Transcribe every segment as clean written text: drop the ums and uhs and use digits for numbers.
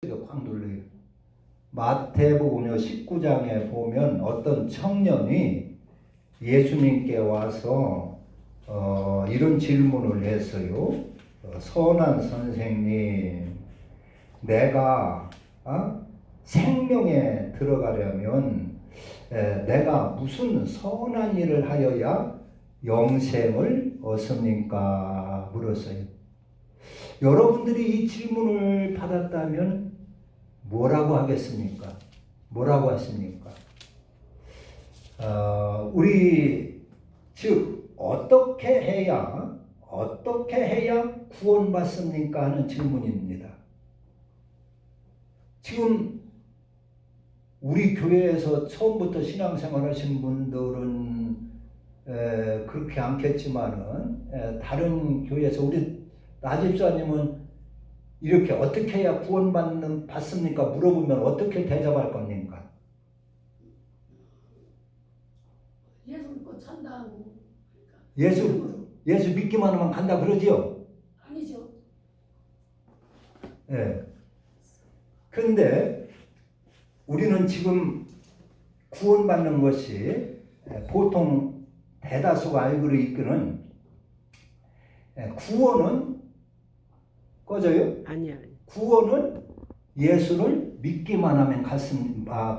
확 눌러요. 마태복음 19장에 보면 어떤 청년이 예수님께 와서 이런 질문을 했어요. 선한 선생님, 내가 생명에 들어가려면 내가 무슨 선한 일을 하여야 영생을 얻습니까? 물었어요. 여러분들이 이 질문을 받았다면 뭐라고 하겠습니까? 뭐라고 하십니까? 우리 즉 어떻게 해야 구원받습니까? 하는 질문입니다. 지금 우리 교회에서 처음부터 신앙생활 하신 분들은 그렇게 않겠지만은 다른 교회에서 우리 나집사님은 이렇게 어떻게 해야 받습니까? 물어보면 어떻게 대답할 겁니까? 예수 믿고 찬다고. 예수 믿기만 하면 간다 그러지요? 아니죠. 예. 그런데 우리는 지금 구원받는 것이 보통 대다수가 알고 있기는 구원은 꺼져요? 아니요. 구원은 예수를 믿기만 하면 받습니다.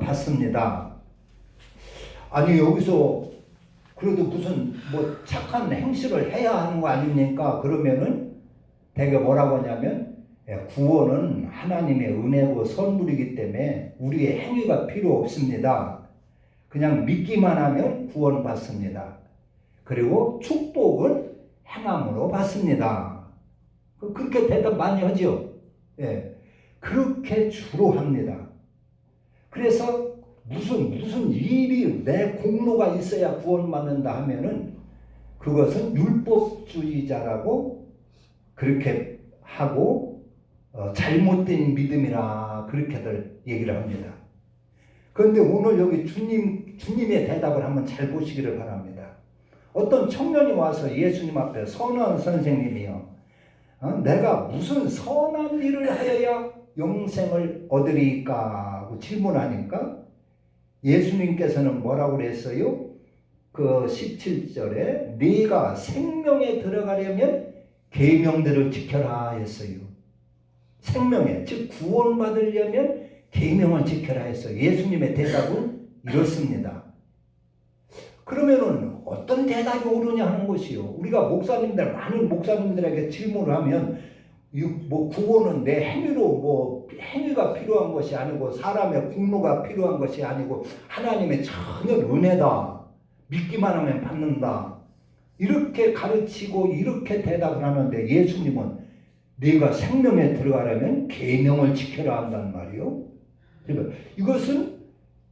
아니 여기서 그래도 무슨 착한 행실을 해야 하는 거 아닙니까? 그러면은 대개 뭐라고 하냐면 구원은 하나님의 은혜고 선물이기 때문에 우리의 행위가 필요 없습니다. 그냥 믿기만 하면 구원받습니다. 그리고 축복은 행함으로 받습니다. 그렇게 대답 많이 하죠. 예, 그렇게 주로 합니다. 그래서 무슨 일이 내 공로가 있어야 구원받는다 하면은 그것은 율법주의자라고 그렇게 하고 잘못된 믿음이라 그렇게들 얘기를 합니다. 그런데 오늘 여기 주님의 대답을 한번 잘 보시기를 바랍니다. 어떤 청년이 와서 예수님 앞에 선한 선생님이요, 내가 무슨 선한 일을 하여야 영생을 얻으리까 하고 질문하니까 예수님께서는 뭐라고 그랬어요? 그 17절에 네가 생명에 들어가려면 계명들을 지켜라 했어요. 생명에, 즉 구원받으려면 계명을 지켜라 했어요. 예수님의 대답은 이렇습니다. 그러면은 어떤 대답이 옳으냐 하는 것이요. 우리가 많은 목사님들에게 질문을 하면 구원은 내 행위가 필요한 것이 아니고 사람의 공로가 필요한 것이 아니고 하나님의 전혀 은혜다. 믿기만 하면 받는다. 이렇게 가르치고 이렇게 대답을 하는데 예수님은 네가 생명에 들어가려면 계명을 지켜라 한단 말이요. 그러니까 이것은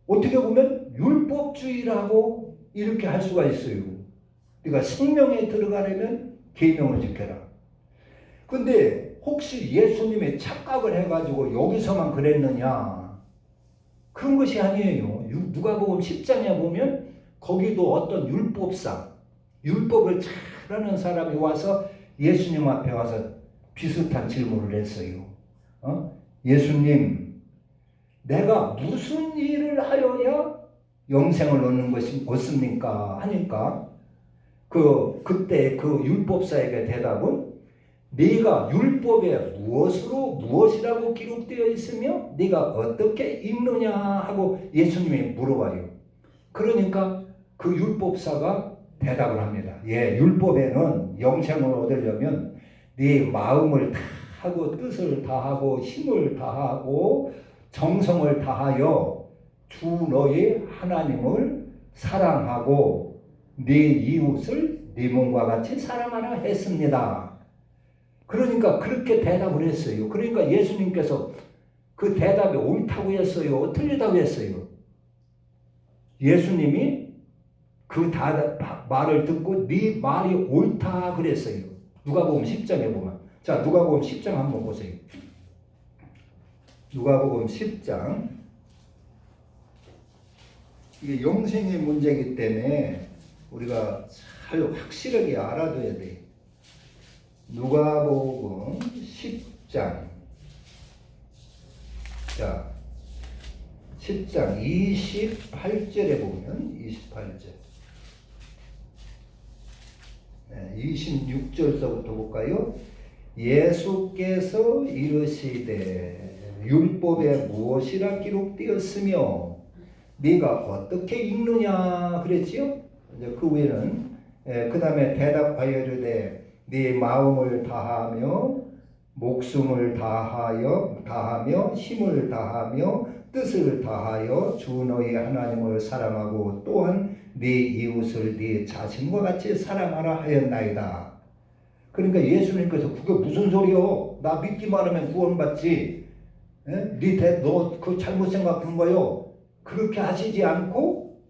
어떻게 보면 율법주의라고 이렇게 할 수가 있어요. 그러니까 생명에 들어가려면 계명을 지켜라. 근데 혹시 예수님이 착각을 해가지고 여기서만 그랬느냐? 그런 것이 아니에요. 누가복음 10장에 보면 거기도 어떤 율법을 잘하는 사람이 와서 예수님 앞에 와서 비슷한 질문을 했어요. 예수님, 내가 무슨 일을 하여야 영생을 얻는 것이 없습니까? 하니까 그때 그 율법사에게 대답은 네가 율법에 무엇이라고 기록되어 있으며 네가 어떻게 읽느냐 하고 예수님이 물어봐요. 그러니까 그 율법사가 대답을 합니다. 예, 율법에는 영생을 얻으려면 네 마음을 다하고 뜻을 다하고 힘을 다하고 정성을 다하여 주 너의 하나님을 사랑하고 네 이웃을 네 몸과 같이 사랑하라 했습니다. 그러니까 그렇게 대답을 했어요. 그러니까 예수님께서 그 대답이 옳다고 했어요? 틀리다고 했어요? 예수님이 그 말을 듣고 네 말이 옳다 그랬어요. 누가복음 10장에 보면. 자, 누가복음 10장 한번 보세요. 누가복음 10장. 이게 영생의 문제이기 때문에 우리가 잘 확실하게 알아둬야 돼. 누가복음 10장 자, 10장 28절에 보면 28절. 26절서부터 볼까요? 예수께서 이르시되 율법에 무엇이라 기록되었으며 네가 어떻게 읽느냐 그랬지요? 이제 그 후에는 그 다음에 대답하여 이르되 네 마음을 다하며 목숨을 다하며 힘을 다하며 뜻을 다하여 주 너희 하나님을 사랑하고 또한 네 이웃을 네 자신과 같이 사랑하라 하였나이다. 그러니까 예수님께서 그게 무슨 소리요? 나 믿기만 하면 구원받지. 너 그 잘못 생각한 거요. 그렇게 하시지 않고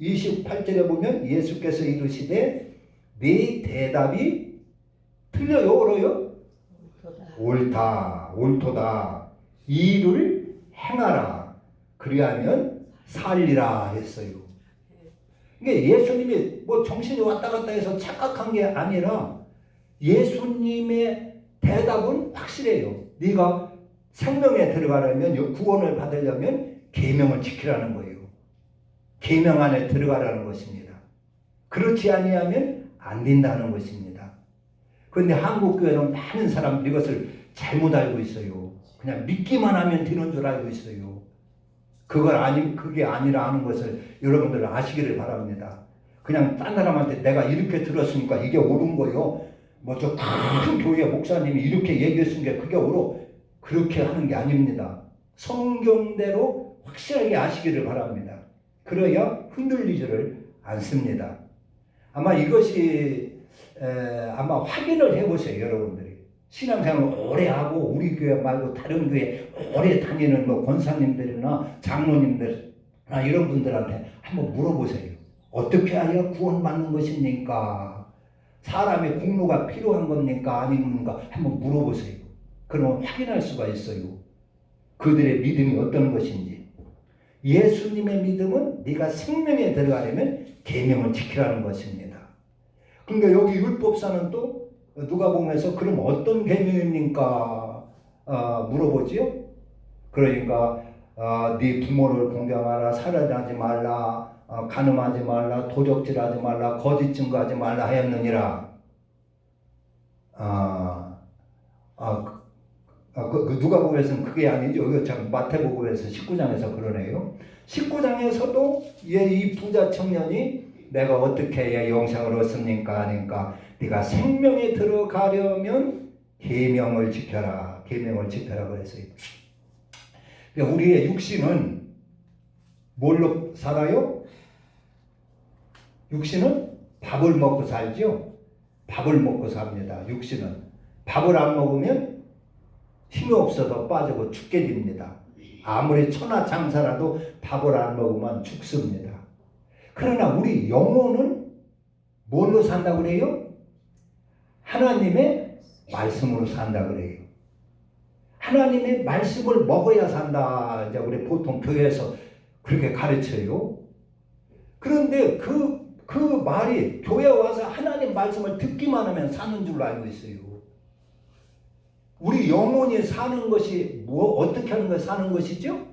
28절에 보면 예수께서 이르시되 네 대답이 틀려요, 옳아요? 옳도다. 이 일을 행하라. 그리하면 살리라 했어요. 이게 예수님이 뭐 정신이 왔다 갔다 해서 착각한 게 아니라 예수님의 대답은 확실해요. 네가 생명에 들어가려면, 구원을 받으려면 계명을 지키라는 거예요. 계명 안에 들어가라는 것입니다. 그렇지 아니하면 안 된다는 것입니다. 그런데 한국 교회는 많은 사람들이 이것을 잘못 알고 있어요. 그냥 믿기만 하면 되는 줄 알고 있어요. 그게 아니라 하는 것을 여러분들 아시기를 바랍니다. 그냥 딴 사람한테 내가 이렇게 들었으니까 이게 옳은 거요. 뭐 저 큰 교회 목사님이 이렇게 얘기했으니까 그게 옳어. 그렇게 하는 게 아닙니다. 성경대로 확실하게 아시기를 바랍니다. 그래야 흔들리지를 않습니다. 아마 이것이 아마 확인을 해보세요, 여러분들이. 신앙생활 오래 하고 우리 교회 말고 다른 교회 오래 다니는 뭐 권사님들이나 장로님들이나 이런 분들한테 한번 물어보세요. 어떻게 하여 구원받는 것입니까? 사람의 공로가 필요한 겁니까? 아닌가? 한번 물어보세요. 그러면 확인할 수가 있어요. 그들의 믿음이 어떤 것인지. 예수님의 믿음은 네가 생명에 들어가려면 계명을 지키라는 것입니다. 그러니까 여기 율법사는 또 누가복음에서 그럼 어떤 계명입니까? 물어보지요. 그러니까 네 부모를 공경하라, 살인하지 말라, 간음하지 말라, 도적질하지 말라, 거짓 증거하지 말라 하였느니라. 누가복음에서는 그게 아니죠. 이거 참 마태복음에서 19장에서 그러네요. 19장에서도 이 부자 청년이 내가 어떻게 해야 영생을 얻습니까? 하니까 네가 생명에 들어가려면 계명을 지켜라. 계명을 지켜라 그랬어요. 그러니까 우리의 육신은 뭘로 살아요? 육신은 밥을 먹고 살죠. 밥을 먹고 삽니다. 육신은 밥을 안 먹으면 힘이 없어서 빠지고 죽게 됩니다. 아무리 천하장사라도 밥을 안 먹으면 죽습니다. 그러나 우리 영혼은 뭘로 산다고 그래요? 하나님의 말씀으로 산다 그래요. 하나님의 말씀을 먹어야 산다. 이제 우리 보통 교회에서 그렇게 가르쳐요. 그런데 그 말이 교회 와서 하나님 말씀을 듣기만 하면 사는 줄로 알고 있어요. 우리 영혼이 사는 것이 어떻게 하는 거 사는 것이죠?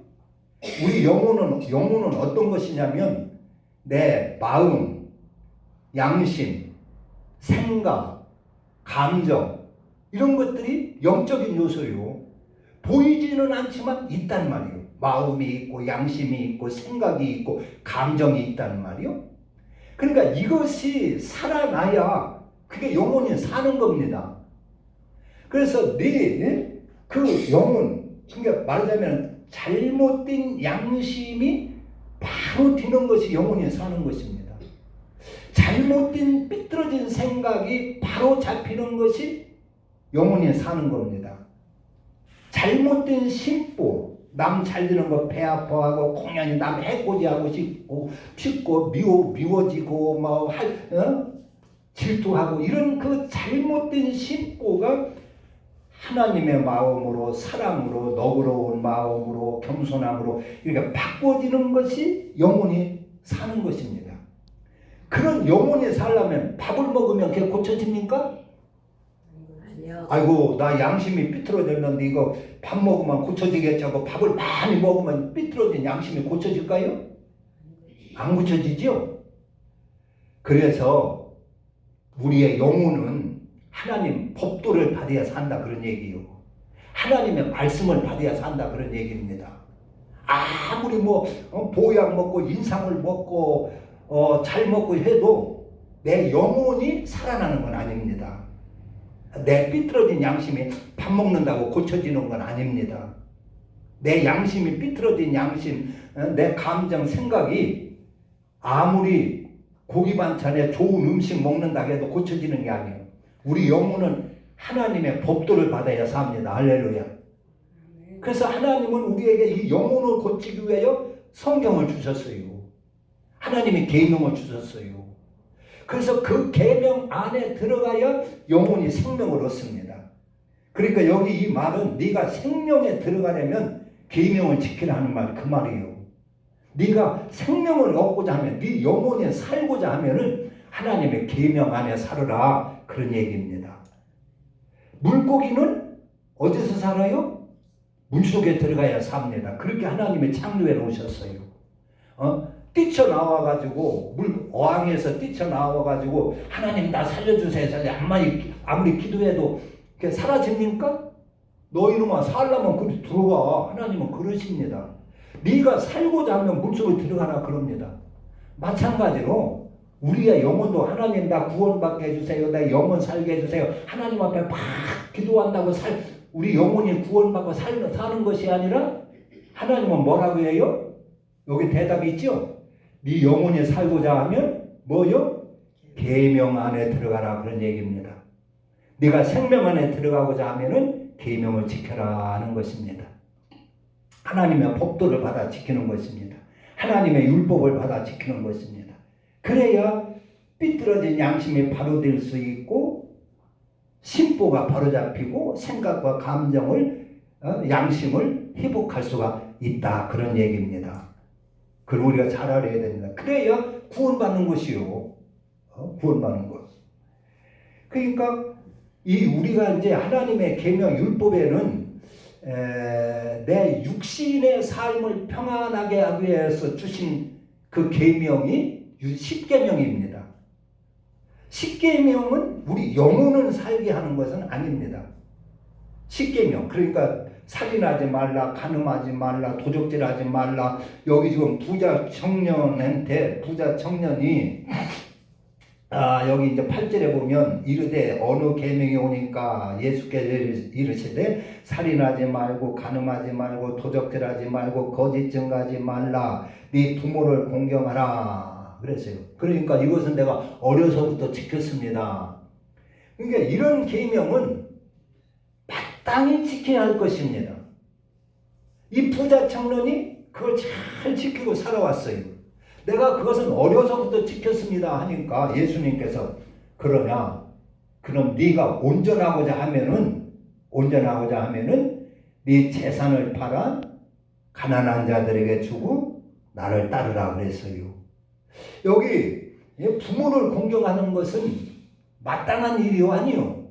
우리 영혼은 어떤 것이냐면 내 마음, 양심, 생각, 감정 이런 것들이 영적인 요소요. 보이지는 않지만 있단 말이에요. 마음이 있고 양심이 있고 생각이 있고 감정이 있단 말이에요. 그러니까 이것이 살아나야 그게 영혼이 사는 겁니다. 그래서 그 영혼, 그러니까 말하자면 잘못된 양심이 바로 드는 것이 영혼이 사는 것입니다. 잘못된 삐뚤어진 생각이 바로 잡히는 것이 영혼이 사는 겁니다. 잘못된 심보, 남 잘 되는 거 배 아파하고 공연히 남 해코지하고 싶고 미워지고 질투하고 이런 그 잘못된 심보가 하나님의 마음으로 사랑으로 너그러운 마음으로 겸손함으로 이렇게 바꿔지는 것이 영혼이 사는 것입니다. 그런 영혼이 살려면 밥을 먹으면 그게 고쳐집니까? 아이고 나 양심이 삐뚤어졌는데 이거 밥 먹으면 고쳐지겠지 하고 밥을 많이 먹으면 삐뚤어진 양심이 고쳐질까요? 안 고쳐지죠? 그래서 우리의 영혼은 하나님 법도를 받아야 산다 그런 얘기예요. 하나님의 말씀을 받아야 산다 그런 얘기입니다. 아무리 보약 먹고 인상을 먹고 잘 먹고 해도 내 영혼이 살아나는 건 아닙니다. 내 삐뚤어진 양심이 밥 먹는다고 고쳐지는 건 아닙니다. 내 양심이 삐뚤어진 양심, 내 감정, 생각이 아무리 고기 반찬에 좋은 음식 먹는다고 해도 고쳐지는 게 아니에요. 우리 영혼은 하나님의 법도를 받아야 삽니다. 할렐루야. 그래서 하나님은 우리에게 이 영혼을 고치기 위하여 성경을 주셨어요. 하나님이 계명을 주셨어요. 그래서 그 계명 안에 들어가야 영혼이 생명을 얻습니다. 그러니까 여기 이 말은 네가 생명에 들어가려면 계명을 지키라는 말 그 말이에요. 네가 생명을 얻고자 하면 네 영혼이 살고자 하면은 하나님의 계명 안에 살으라 그런 얘기입니다. 물고기는 어디서 살아요? 물속에 들어가야 삽니다. 그렇게 하나님이 창조해 놓으셨어요. 뛰쳐나와가지고 어항에서 뛰쳐나와가지고 하나님 나 살려주세요. 아무리 기도해도 사라집니까? 너 이놈아 살려면 그리 들어가. 하나님은 그러십니다. 네가 살고자 하면 물속에 들어가라 그럽니다. 마찬가지로 우리의 영혼도 하나님 나 구원받게 해주세요. 내 영혼 살게 해주세요. 하나님 앞에 막 기도한다고 우리 영혼이 구원받고 사는 것이 아니라 하나님은 뭐라고 해요? 여기 대답이 있죠? 네 영혼이 살고자 하면 뭐요? 계명 안에 들어가라 그런 얘기입니다. 네가 생명 안에 들어가고자 하면은 계명을 지켜라 하는 것입니다. 하나님의 법도를 받아 지키는 것입니다. 하나님의 율법을 받아 지키는 것입니다. 그래야 삐뚤어진 양심이 바로될 수 있고 심보가 바로잡히고 생각과 감정을 양심을 회복할 수가 있다 그런 얘기입니다. 그걸 우리가 잘 알아야 됩니다. 그래야 구원받는 것이요. 구원받는 것. 그러니까 우리가 이제 하나님의 계명 율법에는 내 육신의 삶을 평안하게 하기 위해서 주신 그 계명이 10계명입니다. 10계명은 우리 영혼을 살게 하는 것은 아닙니다. 10계명 그러니까 살인하지 말라, 간음하지 말라, 도적질하지 말라. 여기 지금 부자 청년이 여기 이제 8절에 보면 이르되 어느 계명이 오니까 예수께서 이르시되 살인하지 말고 간음하지 말고 도적질하지 말고 거짓 증거하지 말라. 네 부모를 공경하라 그랬어요. 그러니까 이것은 내가 어려서부터 지켰습니다. 그러니까 이런 계명은 마땅히 지켜야 할 것입니다. 이 부자 청년이 그걸 잘 지키고 살아왔어요. 내가 그것은 어려서부터 지켰습니다 하니까 예수님께서 그러냐? 그럼 네가 온전하고자 하면은 네 재산을 팔아 가난한 자들에게 주고 나를 따르라 그랬어요. 여기 부모를 공경하는 것은 마땅한 일이요 아니요.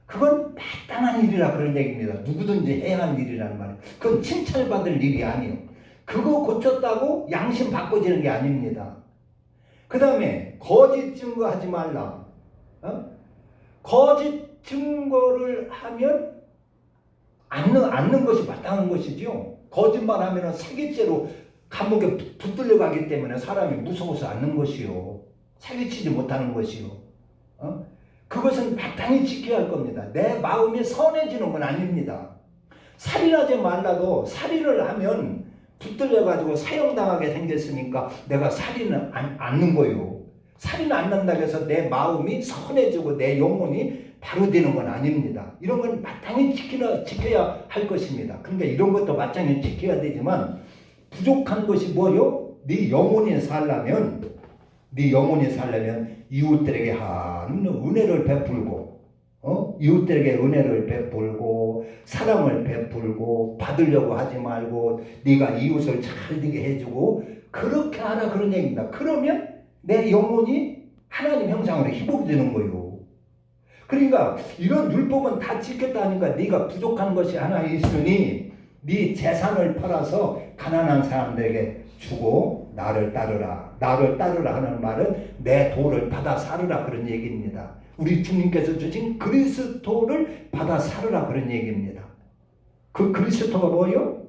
그건 마땅한 일이라 그런 얘기입니다. 누구든지 해야 할 일이라는 말이에요. 그건 칭찬받을 일이 아니에요. 그거 고쳤다고 양심 바꿔지는 게 아닙니다. 그 다음에 거짓 증거하지 말라. 거짓 증거를 하면 않는 것이 마땅한 것이죠. 거짓말하면 사기죄로 감옥에 붙들려 가기 때문에 사람이 무서워서 않는 것이요. 사기치지 못하는 것이요. 그것은 마땅히 지켜야 할 겁니다. 내 마음이 선해지는 건 아닙니다. 살인하지 말라도 살인을 하면 붙들려가지고 사형당하게 생겼으니까 내가 살인을 않는 거예요. 살인 안 난다고 해서 내 마음이 선해지고 내 영혼이 바로 되는 건 아닙니다. 이런 건 마땅히 지켜야 할 것입니다. 그러니까 이런 것도 마땅히 지켜야 되지만 부족한 것이 뭐요? 네 영혼이 살려면 이웃들에게 하는 은혜를 베풀고 이웃들에게 은혜를 베풀고 사랑을 베풀고 받으려고 하지 말고 네가 이웃을 잘 되게 해주고 그렇게 하라 그런 얘기입니다. 그러면 내 영혼이 하나님 형상으로 회복이 되는 거예요. 그러니까 이런 율법은 다 지켰다니까 네가 부족한 것이 하나 있으니 네 재산을 팔아서 가난한 사람들에게 주고 나를 따르라. 나를 따르라 하는 말은 내 도를 받아 살으라 그런 얘기입니다. 우리 주님께서 주신 그리스도를 받아 살으라 그런 얘기입니다. 그 그리스도가 뭐예요?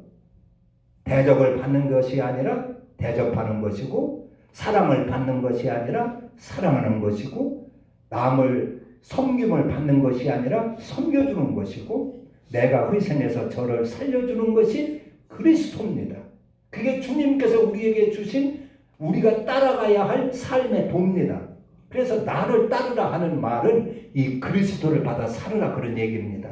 대접을 받는 것이 아니라 대접하는 것이고, 사랑을 받는 것이 아니라 사랑하는 것이고, 남을 섬김을 받는 것이 아니라 섬겨주는 것이고, 내가 희생해서 저를 살려주는 것이 그리스도입니다. 그게 주님께서 우리에게 주신 우리가 따라가야 할 삶의 도입니다. 그래서 나를 따르라 하는 말은 이 그리스도를 받아 살으라 그런 얘기입니다.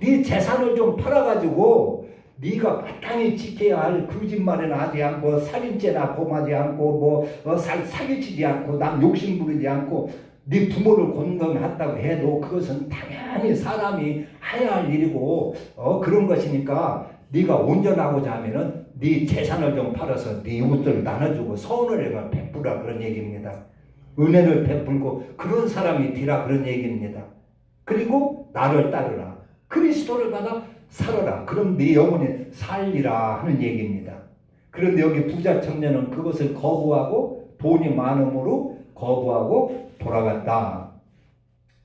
네 재산을 좀 팔아가지고 네가 마땅히 지켜야 할 거짓말은 하지 않고 살인죄나 범하지 않고 사기치지 않고 남 욕심 부리지 않고 네 부모를 건강했다고 해도 그것은 당연히 사람이 해야 할 일이고 그런 것이니까 네가 온전하고자 하면은 네 재산을 좀 팔아서 네 이웃들 나눠주고 선을 베푸라 그런 얘기입니다. 은혜를 베풀고 그런 사람이 되라 그런 얘기입니다. 그리고 나를 따르라. 그리스도를 받아 살아라. 그럼 네 영혼이 살리라 하는 얘기입니다. 그런데 여기 부자 청년은 그것을 거부하고 돈이 많음으로 거부하고 돌아갔다.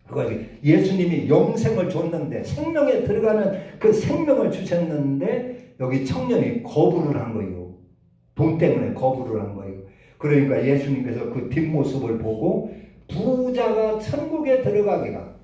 그것이 예수님이 영생을 줬는데 생명에 들어가는 그 생명을 주셨는데 여기 청년이 거부를 한 거예요. 돈 때문에 거부를 한 거예요. 그러니까 예수님께서 그 뒷모습을 보고 부자가 천국에 들어가기가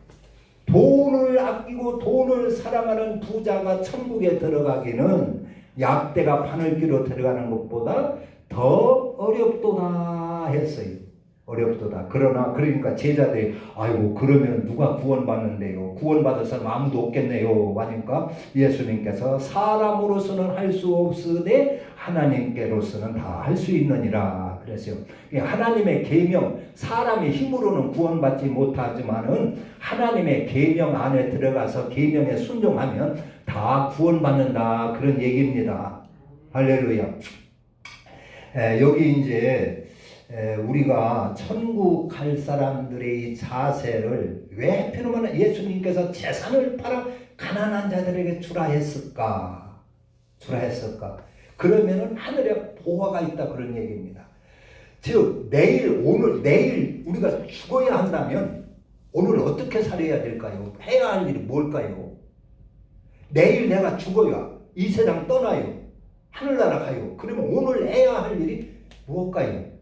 돈을 아끼고 돈을 사랑하는 부자가 천국에 들어가기는 약대가 바늘귀로 들어가는 것보다 더 어렵도다 했어요. 어렵도다. 그러니까 제자들이 아이고 그러면 누가 구원받는데요? 구원받을 사람 아무도 없겠네요. 하니까 예수님께서 사람으로서는 할 수 없으되 하나님께로서는 다 할 수 있느니라 그랬어요. 하나님의 계명, 사람의 힘으로는 구원받지 못하지만은 하나님의 계명 안에 들어가서 계명에 순종하면 다 구원받는다 그런 얘기입니다. 할렐루야. 여기 이제 우리가 천국 갈 사람들의 이 자세를 왜 하필이면 예수님께서 재산을 팔아 가난한 자들에게 주라 했을까? 그러면은 하늘에 보화가 있다 그런 얘기입니다. 즉 내일 우리가 죽어야 한다면 오늘 어떻게 살아야 될까요? 해야 할 일이 뭘까요? 내일 내가 죽어야 이 세상 떠나요. 하늘나라 가요. 그러면 오늘 해야 할 일이 무엇일까요?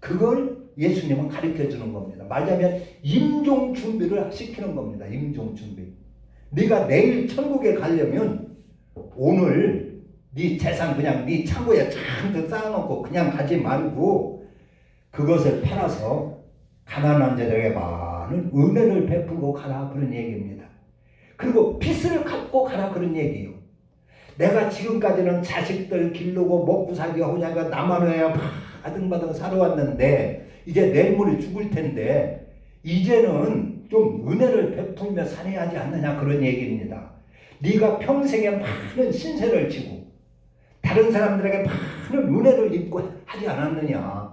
그걸 예수님은 가르쳐 주는 겁니다. 말하자면 임종 준비를 시키는 겁니다. 임종 준비. 네가 내일 천국에 가려면 오늘 네 재산 그냥 네 창고에 잔뜩 쌓아놓고 그냥 가지 말고 그것을 팔아서 가난한 자들에게 많은 은혜를 베풀고 가라 그런 얘기입니다. 그리고 빚을 갚고 가라 그런 얘기예요. 내가 지금까지는 자식들 기르고 먹고 살기 하냐가 나만 해야 바등바등 살아왔는데 이제 내일 모레 죽을 텐데 이제는 좀 은혜를 베풀며 살아야 하지 않느냐 그런 얘기입니다. 네가 평생에 많은 신세를 지고 다른 사람들에게 많은 은혜를 입고 하지 않았느냐.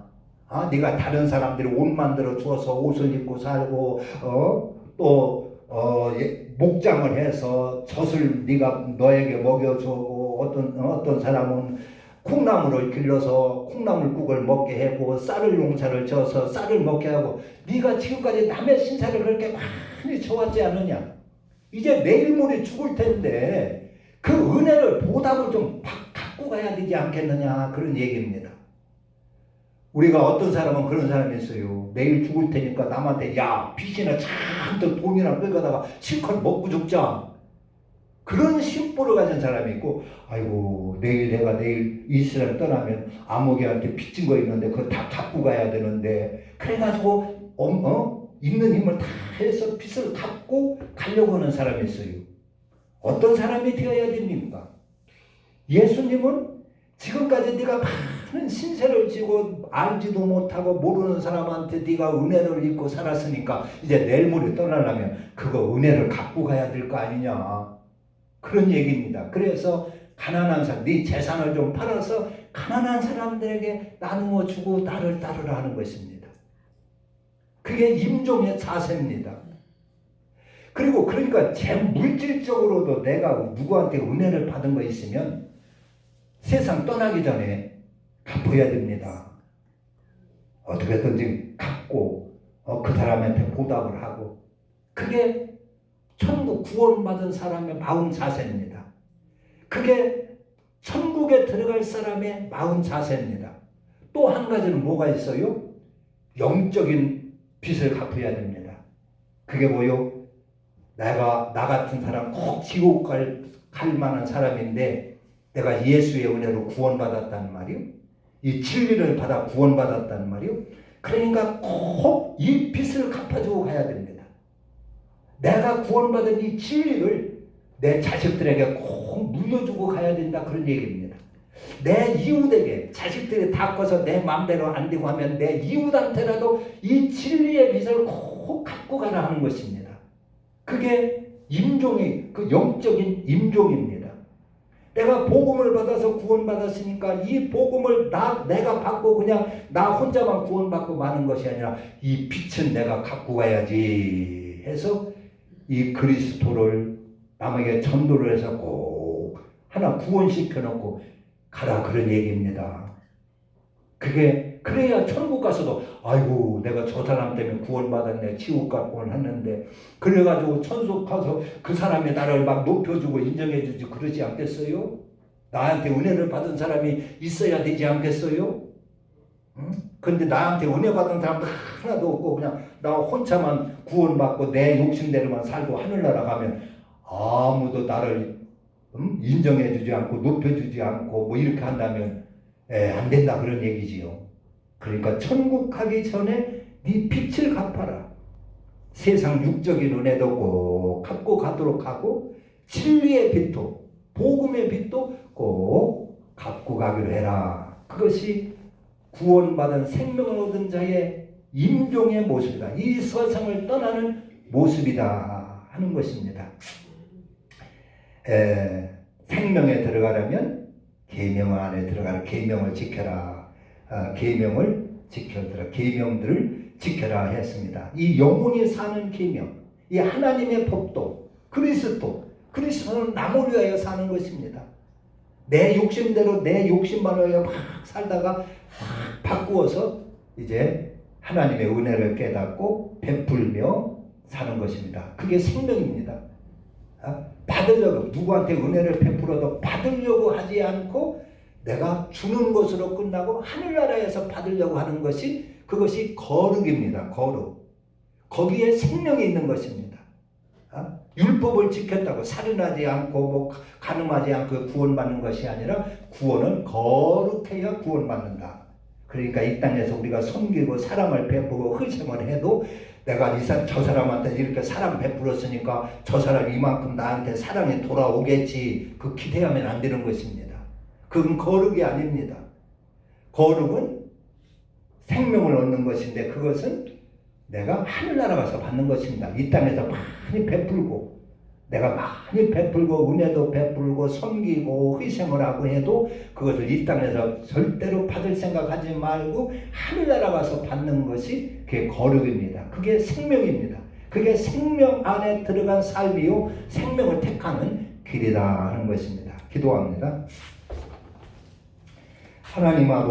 네가 다른 사람들이 옷 만들어 주어서 옷을 입고 살고 목장을 해서 젖을 네가 너에게 먹여주고 어떤 사람은 콩나물을 길러서 콩나물국을 먹게 하고 쌀을 농사를 져서 쌀을 먹게 하고 네가 지금까지 남의 신사를 그렇게 많이 져왔지 않느냐. 이제 내일 모레 죽을 텐데 그 은혜를 보답을 좀 갖고 가야 되지 않겠느냐 그런 얘기입니다. 우리가 어떤 사람은 그런 사람이 있어요. 내일 죽을 테니까 남한테 야 빚이나 잔뜩 돈이나 끌어다가 실컷 먹고 죽자. 그런 심보를 가진 사람이 있고 아이고 내가 내일 이스라엘 떠나면 아무개한테 빚진 거 있는데 그거 다 갖고 가야 되는데 그래가지고 있는 힘을 다 해서 빚을 갚고 가려고 하는 사람이 있어요. 어떤 사람이 되어야 됩니까? 예수님은 지금까지 네가 많은 신세를 지고 알지도 못하고 모르는 사람한테 네가 은혜를 입고 살았으니까 이제 내일 모레 떠나려면 그거 은혜를 갖고 가야 될 거 아니냐 그런 얘기입니다. 그래서 가난한 사람, 네 재산을 좀 팔아서 가난한 사람들에게 나누어 주고 나를 따르라 하는 것입니다. 그게 임종의 자세입니다. 그리고 그러니까 제 물질적으로도 내가 누구한테 은혜를 받은 거 있으면 세상 떠나기 전에 갚아야 됩니다. 어떻게든지 갚고 그 사람한테 보답을 하고, 그게 천국 구원받은 사람의 마음 자세입니다. 그게 천국에 들어갈 사람의 마음 자세입니다. 또 한 가지는 뭐가 있어요? 영적인 빚을 갚아야 됩니다. 그게 뭐요? 나 같은 사람 꼭 지옥 갈 만한 사람인데 내가 예수의 은혜로 구원받았단 말이요. 이 진리를 받아 구원받았단 말이요. 그러니까 꼭 이 빚을 갚아주고 가야 됩니다. 내가 구원받은 이 진리를 내 자식들에게 꼭 물려주고 가야 된다, 그런 얘기입니다. 내 이웃에게, 자식들이 다 커서 내 마음대로 안 되고 하면 내 이웃한테라도 이 진리의 빚을 꼭 갚고 가라 하는 것입니다. 그게 임종이, 그 영적인 임종입니다. 내가 복음을 받아서 구원받았으니까 이 복음을 내가 받고 그냥 나 혼자만 구원받고 마는 것이 아니라 이 빛은 내가 갖고 가야지 해서 이 그리스도를 남에게 전도를 해서 꼭 하나 구원시켜 놓고 가라, 그런 얘기입니다. 그게 그래야 천국 가서도 아이고 내가 저 사람 때문에 구원받았네, 지옥 갈 뻔했는데, 그래가지고 천국 가서 그 사람이 나를 막 높여주고 인정해주지 그러지 않겠어요? 나한테 은혜를 받은 사람이 있어야 되지 않겠어요? 응? 근데 나한테 은혜 받은 사람도 하나도 없고 그냥 나 혼자만 구원받고 내 욕심대로만 살고 하늘나라 가면 아무도 나를 인정해주지 않고 높여주지 않고 뭐 이렇게 한다면 안 된다, 그런 얘기지요. 그러니까 천국 가기 전에 네 빚을 갚아라. 세상 육적인 은혜도 꼭 갚고 가도록 하고 진리의 빚도, 복음의 빚도 꼭 갚고 가기로 해라. 그것이 구원받은 생명을 얻은 자의 임종의 모습이다. 이 세상을 떠나는 모습이다 하는 것입니다. 생명에 들어가려면 계명 안에 들어가라. 계명을 지켜라. 계명을 지켜라. 계명들을 지켜라 했습니다. 이 영혼이 사는 계명, 이 하나님의 법도, 그리스도는 나를 위하여 사는 것입니다. 내 욕심대로 내 욕심만 위하여 막 살다가 막 바꾸어서 이제 하나님의 은혜를 깨닫고 베풀며 사는 것입니다. 그게 생명입니다. 받으려고, 누구한테 은혜를 베풀어도 받으려고 하지 않고 내가 주는 것으로 끝나고 하늘나라에서 받으려고 하는 것이, 그것이 거룩입니다. 거룩. 거기에 생명이 있는 것입니다. 율법을 지켰다고 살인하지 않고 뭐 간음하지 않고 구원받는 것이 아니라 구원은 거룩해야 구원받는다. 그러니까 이 땅에서 우리가 섬기고 사랑을 베푸고 희생을 해도 내가 저 사람한테 이렇게 사랑 베풀었으니까 저 사람이 이만큼 나한테 사랑이 돌아오겠지, 그 기대하면 안 되는 것입니다. 그건 거룩이 아닙니다. 거룩은 생명을 얻는 것인데 그것은 내가 하늘나라 가서 받는 것입니다. 이 땅에서 많이 베풀고, 내가 많이 베풀고 은혜도 베풀고 섬기고 희생을 하고 해도 그것을 이 땅에서 절대로 받을 생각하지 말고 하늘나라 가서 받는 것이 그게 거룩입니다. 그게 생명입니다. 그게 생명 안에 들어간 삶이요 생명을 택하는 길이다 하는 것입니다. 기도합니다. 하나님 아버지,